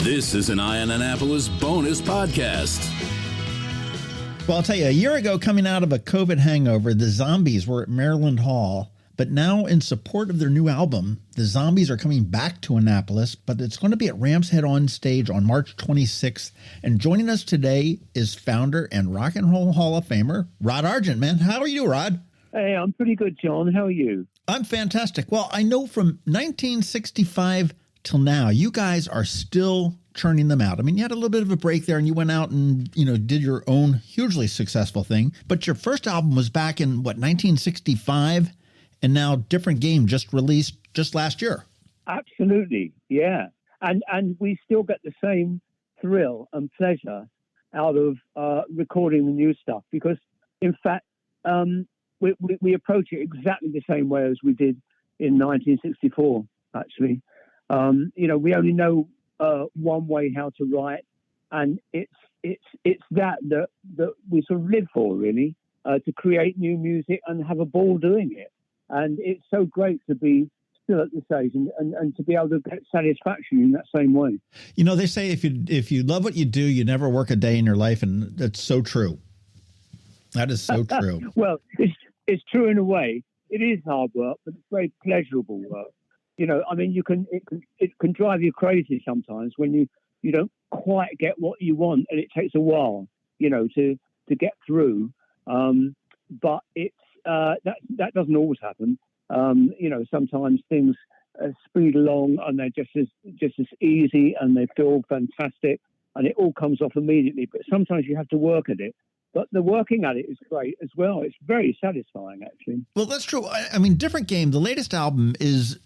This is an Annaopolis bonus podcast. Well, I'll tell you, a year ago, coming out of a COVID hangover, the Zombies were at Maryland Hall. But now, in support of their new album, the Zombies are coming back to Annapolis, but it's going to be at Ram's Head on stage on March 26th. And joining us today is founder and Rock and Roll Hall of Famer, Rod Argent. Man, how are you, Rod? Hey, I'm pretty good, John. How are you? I'm fantastic. Well, I know from 1965 till now, you guys are still churning them out. I mean, you had a little bit of a break there and you went out and, did your own hugely successful thing. But your first album was back in, 1965? And now Different Game just released just last year. Absolutely, yeah. And we still get the same thrill and pleasure out of recording the new stuff because, in fact, we approach it exactly the same way as we did in 1964, actually. We only know one way how to write, and it's that we sort of live for, really, to create new music and have a ball doing it. And it's so great to be still at this age and to be able to get satisfaction in that same way. They say if you love what you do, you never work a day in your life, and that's so true. That is so true. Well, it's true in a way. It is hard work, but it's very pleasurable work. It can drive you crazy sometimes when you don't quite get what you want, and it takes a while, to get through. But it's that doesn't always happen. Sometimes things speed along and they're just as easy and they feel fantastic and it all comes off immediately. But sometimes you have to work at it. But the working at it is great as well. It's very satisfying, actually. Well, that's true. I mean, Different Game, the latest album is,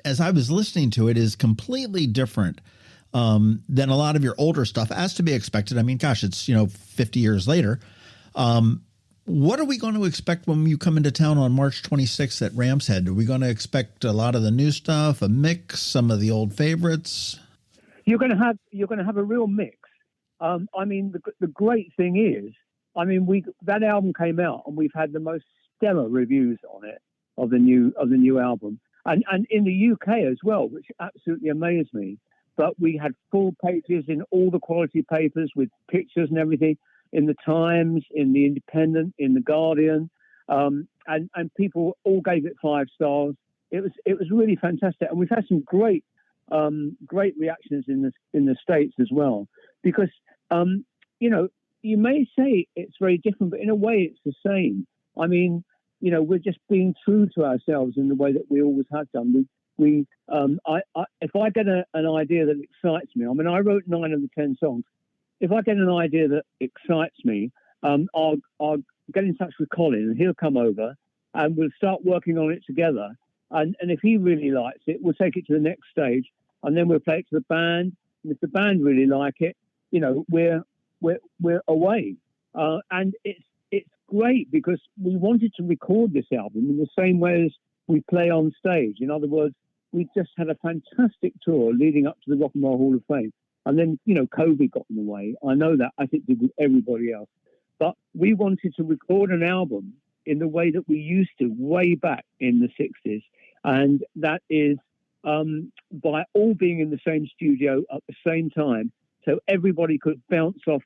as I was listening to it, is completely different than a lot of your older stuff, as to be expected. I mean, gosh, it's, 50 years later. What are we going to expect when you come into town on March 26th at Ram's Head? Are we going to expect a lot of the new stuff, a mix, some of the old favorites? You're going to have a real mix. The great thing is, that album came out and we've had the most stellar reviews on it of the new album, and in the UK as well, which absolutely amazed me. But we had full pages in all the quality papers with pictures and everything. In the Times, in the Independent, in the Guardian, and people all gave it 5 stars. It was really fantastic, and we've had some great reactions in the States as well. Because you may say it's very different, but in a way it's the same. I mean, we're just being true to ourselves in the way that we always have done. If I get an idea that excites me, I wrote 9 of the 10 songs. If I get an idea that excites me, I'll get in touch with Colin and he'll come over and we'll start working on it together. And if he really likes it, we'll take it to the next stage and then we'll play it to the band. And if the band really like it, we're away. And it's great because we wanted to record this album in the same way as we play on stage. In other words, we just had a fantastic tour leading up to the Rock and Roll Hall of Fame. And then, COVID got in the way. I know that. I think did with everybody else. But we wanted to record an album in the way that we used to way back in the 60s. And that is by all being in the same studio at the same time. So everybody could bounce off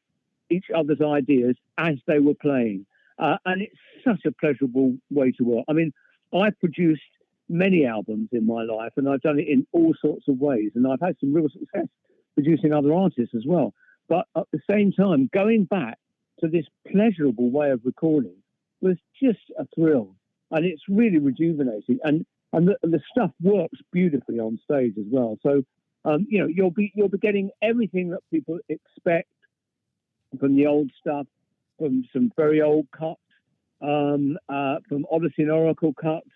each other's ideas as they were playing. And it's such a pleasurable way to work. I've produced many albums in my life and I've done it in all sorts of ways. And I've had some real success producing other artists as well. But at the same time, going back to this pleasurable way of recording was just a thrill. And it's really rejuvenating. And the stuff works beautifully on stage as well. So, you'll be getting everything that people expect from the old stuff, from some very old cuts, from Odyssey and Oracle cuts.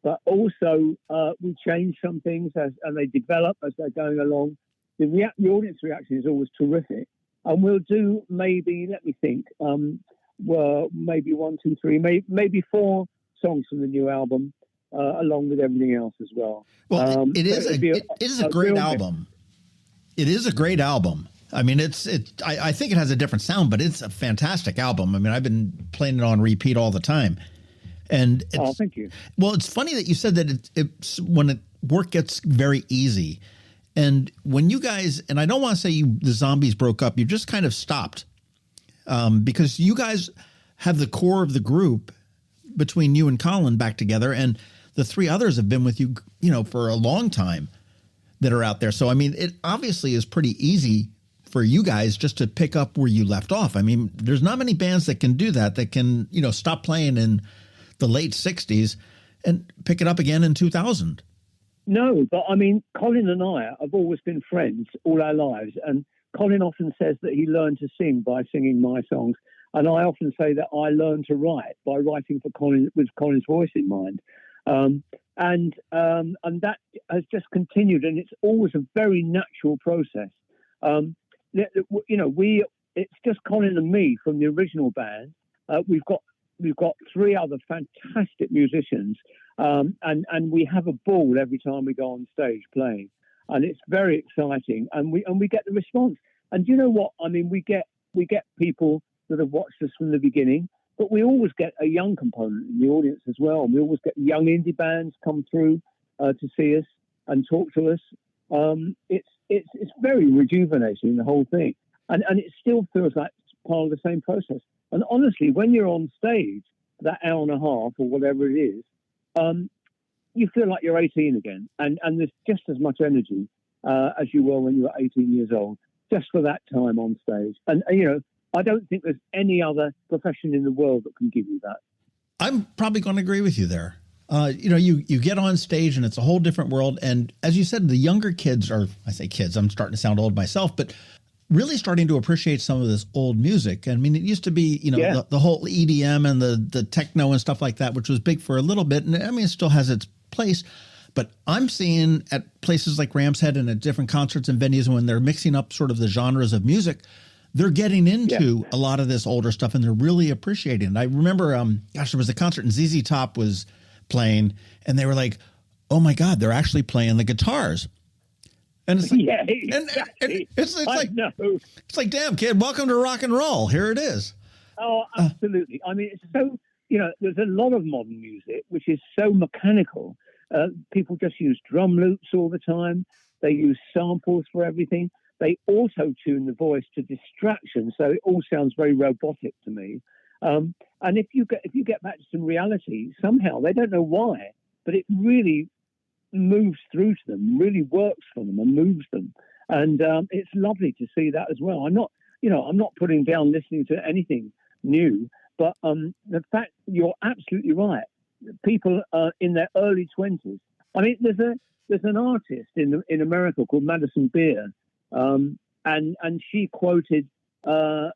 But also, we change some things and they develop as they're going along. The audience reaction is always terrific. And we'll do maybe, let me think, maybe 1, 2, 3, maybe 4 songs from the new album, along with everything else as well. Well, it is a great album. It is a great album. I think it has a different sound, but it's a fantastic album. I've been playing it on repeat all the time. And thank you. Well, it's funny that you said that it's when work gets very easy. And when you guys, and I don't want to say the Zombies broke up, you just kind of stopped because you guys have the core of the group between you and Colin back together, and the three others have been with you, for a long time that are out there. So, I mean, it obviously is pretty easy for you guys just to pick up where you left off. I mean, there's not many bands that can do that can, stop playing in the late 60s and pick it up again in 2000. No, but I mean, Colin and I have always been friends all our lives. And Colin often says that he learned to sing by singing my songs. And I often say that I learned to write by writing for Colin with Colin's voice in mind. And that has just continued. And it's always a very natural process. It's just Colin and me from the original band. We've got three other fantastic musicians. And we have a ball every time we go on stage playing, and it's very exciting. And we get the response. And you know what? I mean, we get people that have watched us from the beginning, but we always get a young component in the audience as well. And we always get young indie bands come through to see us and talk to us. It's very rejuvenating, the whole thing, and it still feels like part of the same process. And honestly, when you're on stage that hour and a half or whatever it is, you feel like you're 18 again, and there's just as much energy as you were when you were 18 years old, just for that time on stage. And I don't think there's any other profession in the world that can give you that. I'm probably going to agree with you there. You get on stage and it's a whole different world. And as you said, the younger kids I say kids, I'm starting to sound old myself, but really starting to appreciate some of this old music. I mean, it used to be, the whole EDM and the techno and stuff like that, which was big for a little bit. And I mean, it still has its place. But I'm seeing at places like Ram's Head and at different concerts and venues, when they're mixing up sort of the genres of music, they're getting into a lot of this older stuff and they're really appreciating it. I remember, there was a concert and ZZ Top was playing and they were like, oh my God, they're actually playing the guitars. And it's like, exactly. It's like, damn kid, welcome to rock and roll. Here it is. Oh, absolutely. I mean, it's so, there's a lot of modern music, which is so mechanical. People just use drum loops all the time. They use samples for everything. They auto-tune the voice to distraction, so it all sounds very robotic to me. And if you get back to some reality, somehow, they don't know why, but it really moves through to them, really works for them and moves them. And it's lovely to see that as well. I'm not putting down listening to anything new, but the fact you're absolutely right. People in their early 20s. I mean, there's an artist in America called Madison Beer, and she quoted the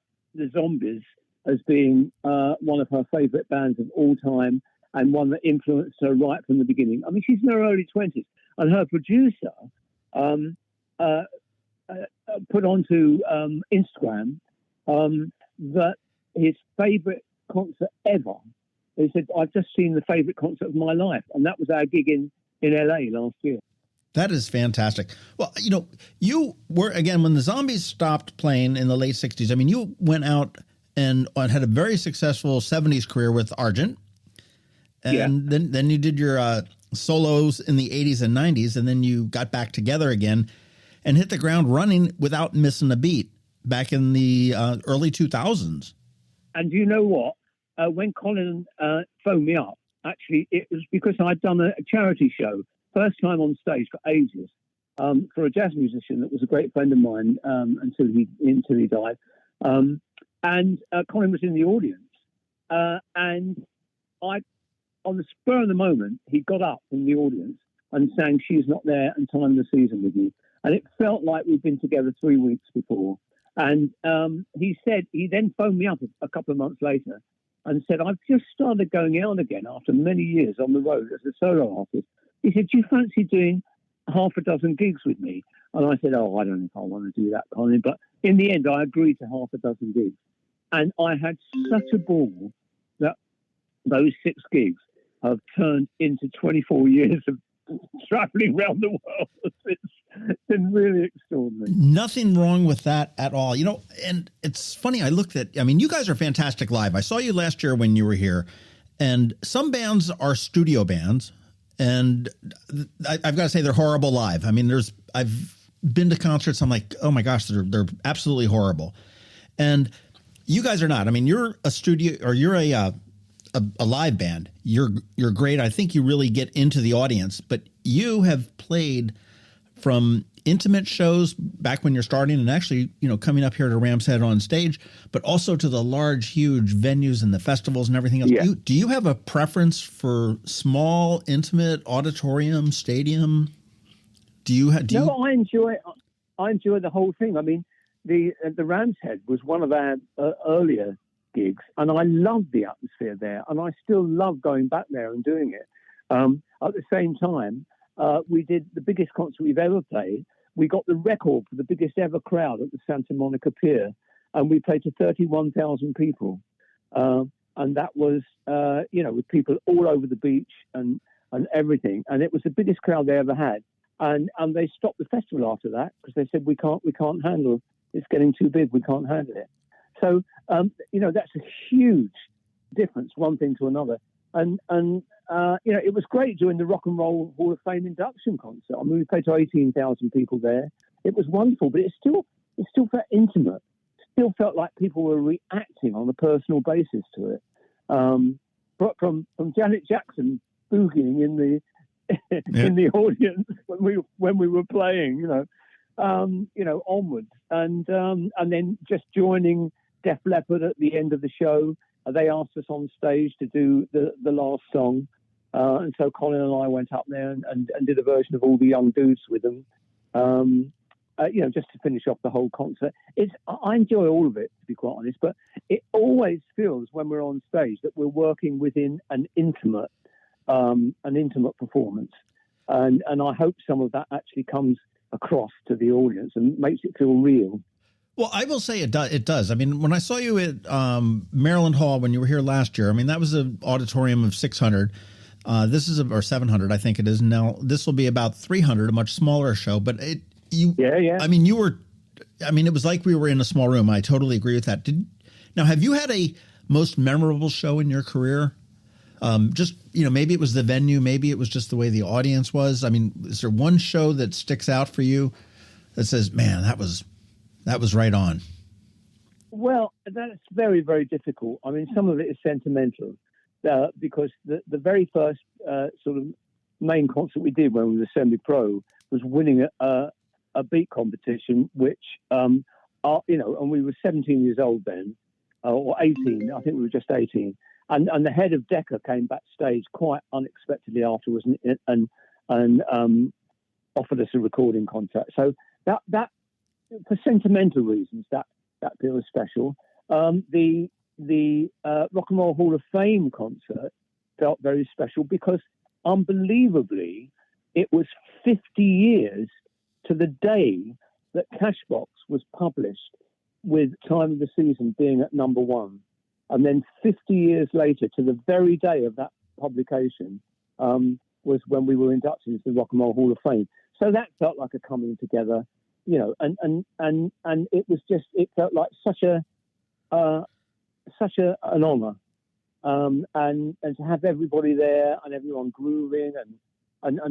Zombies as being one of her favorite bands of all time and one that influenced her right from the beginning. I mean, she's in her early 20s, and her producer put onto Instagram that his favorite concert ever. He said, I've just seen the favorite concert of my life. And that was our gig in LA last year. That is fantastic. Well, you were, again, when the Zombies stopped playing in the late 60s, I mean, you went out and had a very successful 70s career with Argent. And then you did your solos in the 80s and 90s, and then you got back together again and hit the ground running without missing a beat back in the early 2000s. And you know what? When Colin phoned me up, actually, it was because I'd done a charity show, first time on stage for ages, for a jazz musician that was a great friend of mine until he died. And Colin was in the audience. And on the spur of the moment, he got up from the audience and sang She's Not There and Time the Season with me. And it felt like we'd been together 3 weeks before. And he then phoned me up a couple of months later and said, I've just started going out again after many years on the road as a solo artist. He said, do you fancy doing half a dozen gigs with me? And I said, oh, I don't know if I want to do that, Colin. But in the end, I agreed to half a dozen gigs. And I had such a ball that those 6 gigs have turned into 24 years of traveling around the world. It's been really extraordinary. Nothing wrong with that at all. And it's funny, you guys are fantastic live. I saw you last year when you were here, and some bands are studio bands, and I've got to say they're horrible live. I mean, I've been to concerts. I'm like, oh my gosh, they're absolutely horrible. And you guys are not. I mean, you're a studio, or you're a live band. You're great. I think you really get into the audience, but you have played from intimate shows back when you're starting, and actually, coming up here to Ram's Head on stage, but also to the large, huge venues and the festivals and everything else. Yeah. Do you have a preference for small, intimate, auditorium, stadium? No, I enjoy the whole thing. I mean, the Ram's Head was one of our earlier gigs, and I loved the atmosphere there, and I still love going back there and doing it. At the same time, we did the biggest concert we've ever played. We got the record for the biggest ever crowd at the Santa Monica Pier, and we played to 31,000 people. And that was, with people all over the beach and everything. And it was the biggest crowd they ever had. And they stopped the festival after that because they said, we can't handle, it's getting too big, we can't handle it. So, that's a huge difference, one thing to another. And it was great doing the Rock and Roll Hall of Fame induction concert. I mean, we played to 18,000 people there. It was wonderful, but it still felt intimate. Still felt like people were reacting on a personal basis to it. But from Janet Jackson boogieing in the audience when we were playing, onwards, and then just joining Def Leppard at the end of the show. They asked us on stage to do the last song. And so Colin and I went up there and did a version of All the Young Dudes with them, just to finish off the whole concert. I enjoy all of it, to be quite honest, but it always feels when we're on stage that we're working within an intimate performance. And I hope some of that actually comes across to the audience and makes it feel real. Well, I will say it does. I mean, when I saw you at Maryland Hall when you were here last year, I mean, that was an auditorium of 600. This is or 700, I think it is. Now this will be about 300, a much smaller show. But yeah. I mean, it was like we were in a small room. I totally agree with that. Now, have you had a most memorable show in your career? Maybe it was the venue, maybe it was just the way the audience was. I mean, is there one show that sticks out for you that says, man, that was right on? Well, that's very, very difficult. I mean, some of it is sentimental because the very first sort of main concert we did when we were semi-pro was winning a beat competition, which, and we were 17 years old then, or 18. I think we were just 18. And the head of Decca came backstage quite unexpectedly afterwards and offered us a recording contract. So that for sentimental reasons, that feels special. The Rock and Roll Hall of Fame concert felt very special because, unbelievably, it was 50 years to the day that Cashbox was published, with Time of the Season being at number one. And then 50 years later, to the very day of that publication, was when we were inducted into the Rock and Roll Hall of Fame. So that felt like a coming together, and it was just, it felt like such an honor, and to have everybody there and everyone grooving and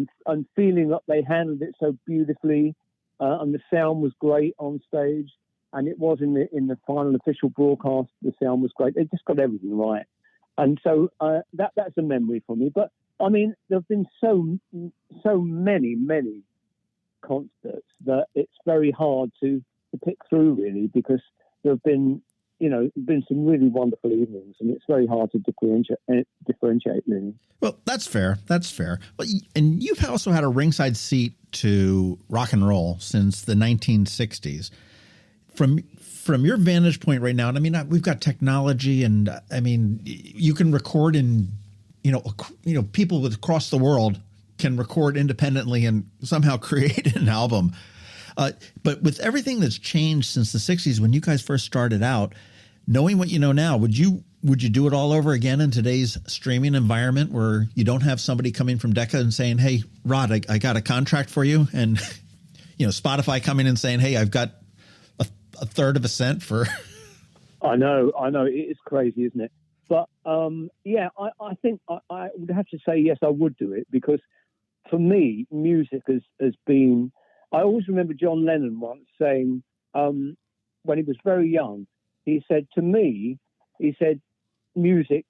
feeling that they handled it so beautifully, and the sound was great on stage. And it was in the final official broadcast. The sound was great. They just got everything right, and so that's a memory for me. But I mean, there have been so many concerts that it's very hard to pick through, really, because there have been some really wonderful evenings, and it's very hard to differentiate really. Well, that's fair. Well, and you've also had a ringside seat to rock and roll since the 1960s. From your vantage point right now, and I mean, we've got technology, and I mean, you can record in, people across the world can record independently and somehow create an album. But with everything that's changed since the 60s, when you guys first started out, knowing what you know now, would you do it all over again in today's streaming environment where you don't have somebody coming from Decca and saying, hey, Rod, I got a contract for you, and Spotify coming and saying, hey, I've got a third of a cent for. I know. It is crazy, isn't it? But I think I would have to say yes, I would do it, because for me, music has been. I always remember John Lennon once saying, when he was very young, he said to me, he said, music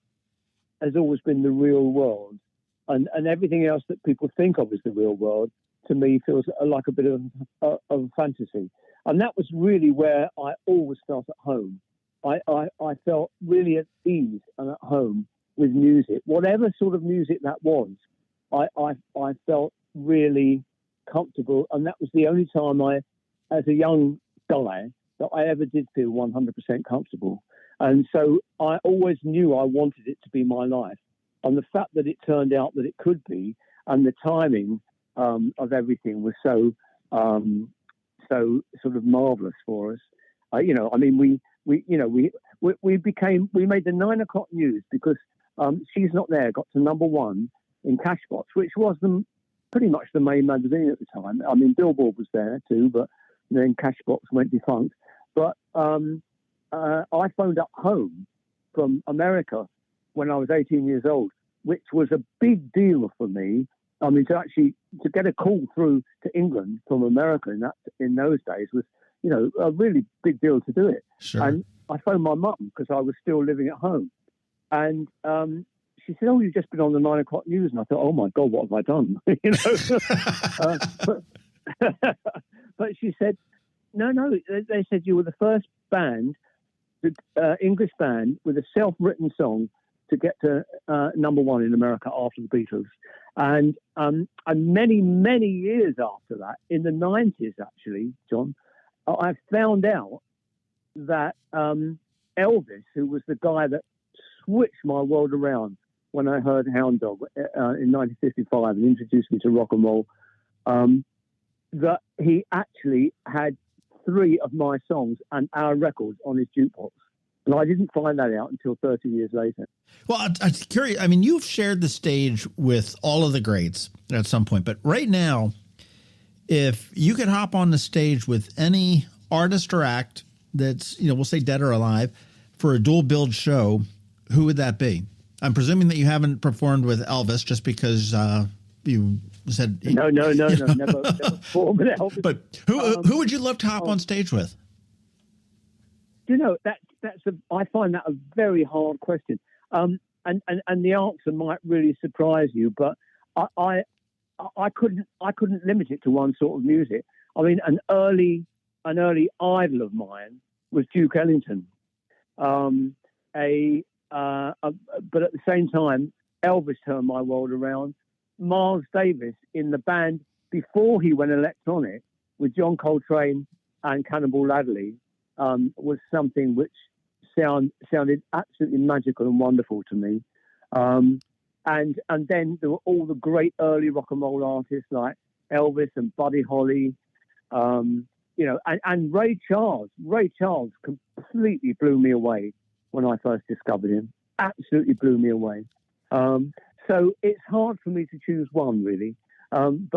has always been the real world. And everything else that people think of as the real world, to me, feels like a bit of a fantasy. And that was really where I always felt at home. I felt really at ease and at home with music. Whatever sort of music that was, I felt really comfortable. And that was the only time as a young guy, that I ever did feel 100% comfortable. And so I always knew I wanted it to be my life. And the fact that it turned out that it could be, and the timing of everything was so sort of marvelous for us. We made the 9 o'clock news because She's Not There got to #1 in Cashbox, which was pretty much the main magazine at the time. I mean, Billboard was there too, but then Cashbox went defunct. But I phoned up home from America when I was 18 years old, which was a big deal for me. I mean, to get a call through to England from America in those days was, a really big deal to do it. Sure. And I phoned my mum because I was still living at home, and she said, "Oh, you've just been on the 9 o'clock news," and I thought, "Oh my God, what have I done?" But she said, "No, they said you were the first band, English band, with a self-written song to get to #1 in America after the Beatles." And many, many years after that, in the 90s, actually, John, I found out that Elvis, who was the guy that switched my world around when I heard Hound Dog in 1955 and introduced me to rock and roll, that he actually had 3 of my songs and our records on his jukebox. And I didn't find that out until 30 years later. Well, I'm curious. I mean, you've shared the stage with all of the greats at some point, but right now, if you could hop on the stage with any artist or act that's, we'll say dead or alive, for a dual build show, who would that be? I'm presuming that you haven't performed with Elvis just because you said... No, never performed with Elvis. But who would you love to hop on stage with? I find that a very hard question, and the answer might really surprise you. But I couldn't limit it to one sort of music. I mean, an early idol of mine was Duke Ellington, but at the same time, Elvis turned my world around. Miles Davis in the band before he went electronic with John Coltrane and Cannonball Adderley was something which sounded absolutely magical and wonderful to me. And then there were all the great early rock and roll artists like Elvis and Buddy Holly, and Ray Charles. Ray Charles completely blew me away when I first discovered him. Absolutely blew me away. So it's hard for me to choose one, really. And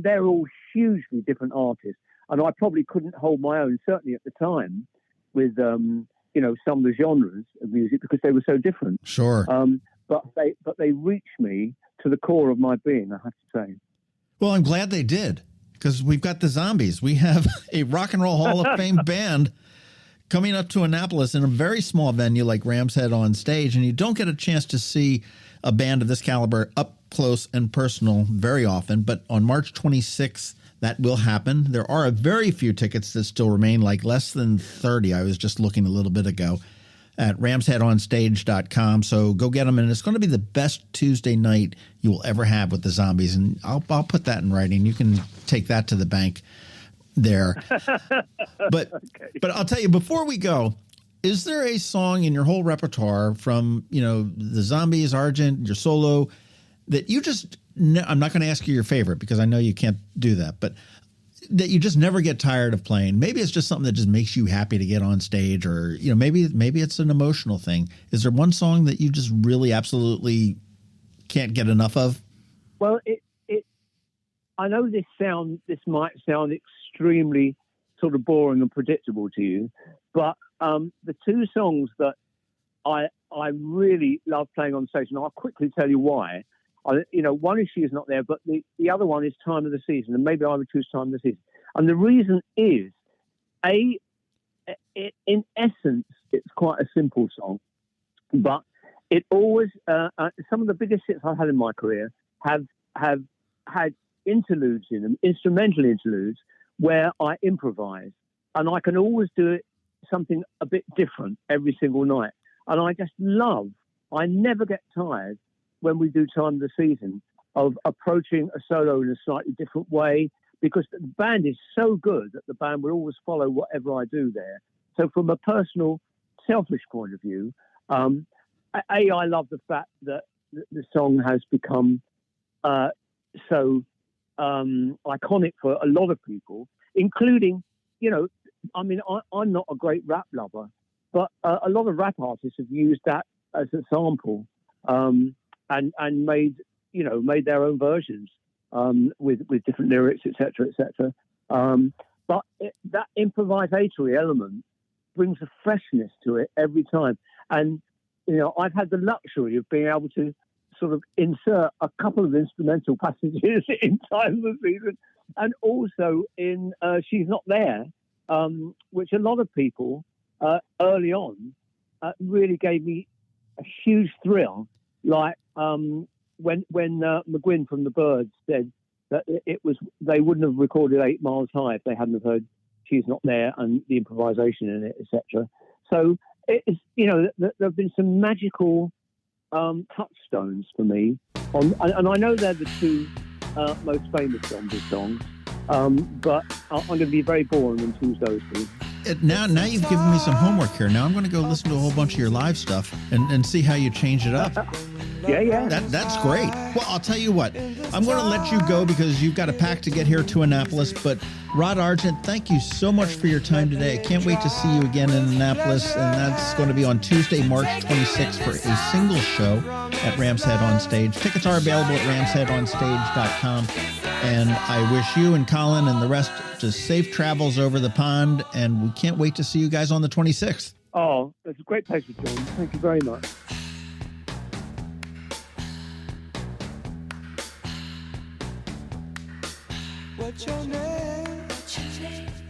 they're all hugely different artists. And I probably couldn't hold my own, certainly at the time, with some of the genres of music because they were so different. Sure. But they reached me to the core of my being, I have to say. Well, I'm glad they did, because we've got the Zombies. We have a Rock and Roll Hall of Fame band coming up to Annapolis in a very small venue like Ram's Head on Stage, and you don't get a chance to see a band of this caliber up close and personal very often. But on March 26th, that will happen. There are a very few tickets that still remain, like less than 30. I was just looking a little bit ago at ramsheadonstage.com. So go get them. And it's going to be the best Tuesday night you will ever have with the Zombies. And I'll put that in writing. You can take that to the bank there. But I'll tell you, before we go, is there a song in your whole repertoire from, the Zombies, Argent, your solo, that you just... I'm not going to ask you your favorite because I know you can't do that, but that you just never get tired of playing? Maybe it's just something that just makes you happy to get on stage, or, maybe it's an emotional thing. Is there one song that you just really absolutely can't get enough of? Well, I know this might sound extremely sort of boring and predictable to you, but the 2 songs that I really love playing on stage, and I'll quickly tell you why, one issue is not there, but the other one is time of the season, and maybe I would choose time of the season. And the reason is, in essence, it's quite a simple song, but it always some of the biggest hits I've had in my career have had interludes in them, instrumental interludes, where I improvise, and I can always do it something a bit different every single night. And I never get tired when we do Time of the Season of approaching a solo in a slightly different way, because the band is so good that the band will always follow whatever I do there. So from a personal, selfish point of view, I love the fact that the song has become so iconic for a lot of people, including, I'm not a great rap lover, but a lot of rap artists have used that as a sample and made their own versions with different lyrics, etc., etc. But that improvisatory element brings a freshness to it every time. And, I've had the luxury of being able to sort of insert a couple of instrumental passages in Time of the Season, and also in She's Not There, which a lot of people early on really gave me a huge thrill. Like when McGuinn from the Byrds said that they wouldn't have recorded 8 Miles High if they hadn't have heard She's Not There and the improvisation in it, etc. So it's, there have been some magical touchstones for me, and I know they're the two most famous Zombies songs, but I'm going to be very boring and choose those two. Now you've given me some homework here. Now I'm going to go listen to a whole bunch of your live stuff and see how you change it up. Yeah. That's great. Well, I'll tell you what. I'm going to let you go because you've got a pack to get here to Annapolis. But Rod Argent, thank you so much for your time today. I can't wait to see you again in Annapolis, and that's going to be on Tuesday, March 26th for a single show at Ram's Head on Stage. Tickets are available at ramsheadonstage.com. And I wish you and Colin and the rest just safe travels over the pond, and we can't wait to see you guys on the 26th. Oh, it's a great pleasure, John. Thank you very much. What's your name?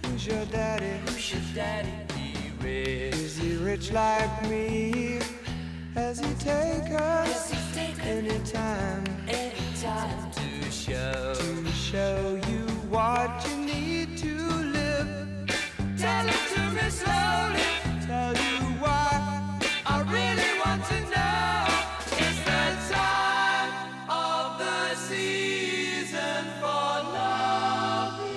Who's your daddy? Is he rich like me? Has he take us anytime to show you what you need to live? Tell it to me slowly. Tell you why I really want to know. It's the time of the season for loving.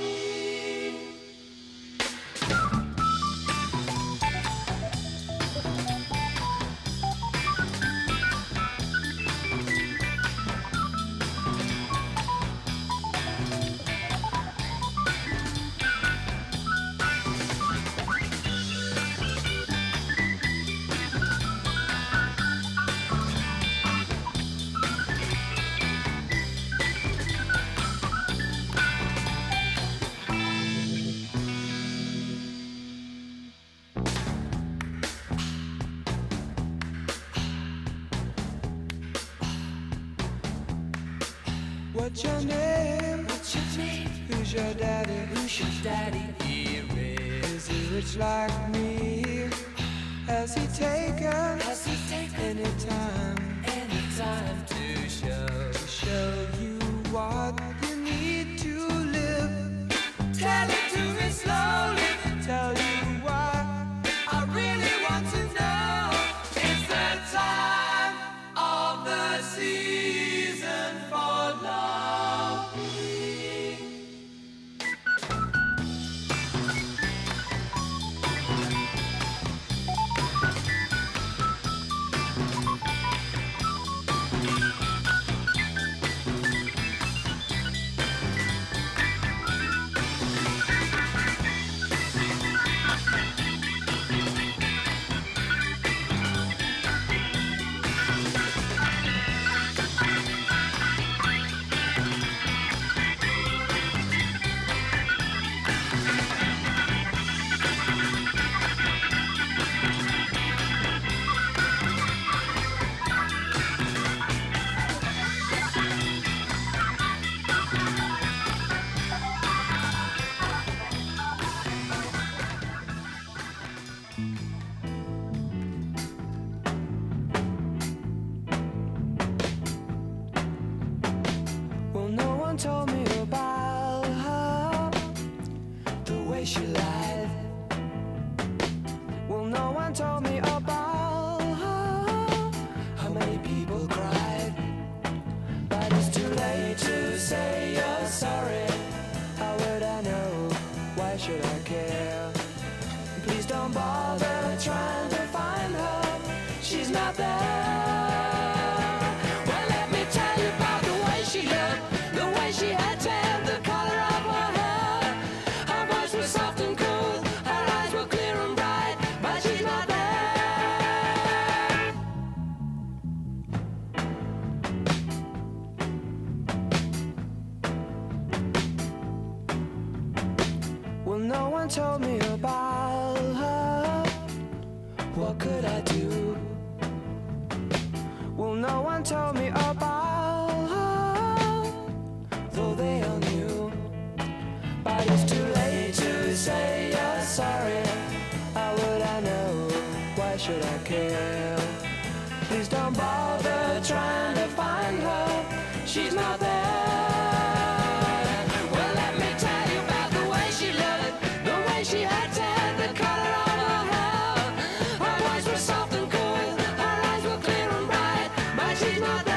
What's your name? Who's your daddy? Is he rich like me? Has he taken anytime to show you what you need to live? Tell it to me slowly. Tell you why I really want to know. It's the time of the season for love. should I care? Please don't bother trying to find her. She's not there. Well, let me tell you about the way she looked, the way she had tan, the color of her hair. Her voice was soft and cool, her eyes were clear and bright, but she's not there. Well, no one told me about her. What could I do? Well, no one told me about her, though they all knew. But it's too late to say you're sorry. How would I know? Why should I care? Please don't bother trying to find her. She's not there. Well, let me tell you about the way she looked, the way she had tan, the color of her hair. Her voice was soft and cool, her eyes were clear and bright, but she's not there.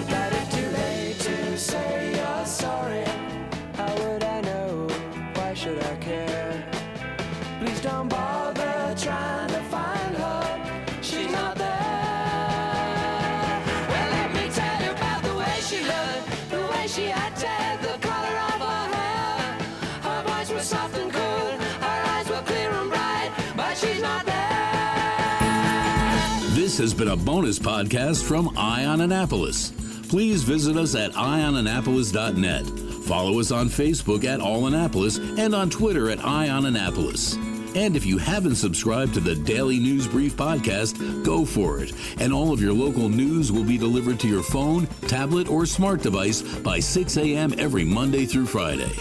But it's too late to say you're sorry. How would I know? Why should I care? Please don't bother trying to find her. She's not there. Well, let me tell you about the way she looked, the way she had tan, the color of her hair. Her voice was soft and cool, her eyes were clear and bright, but she's not there. This has been a bonus podcast from Eye on Annapolis. Please visit us at eyeonannapolis.net. Follow us on Facebook at All Annapolis and on Twitter at Eye on Annapolis. And if you haven't subscribed to the Daily News Brief podcast, go for it. And all of your local news will be delivered to your phone, tablet, or smart device by 6 a.m. every Monday through Friday.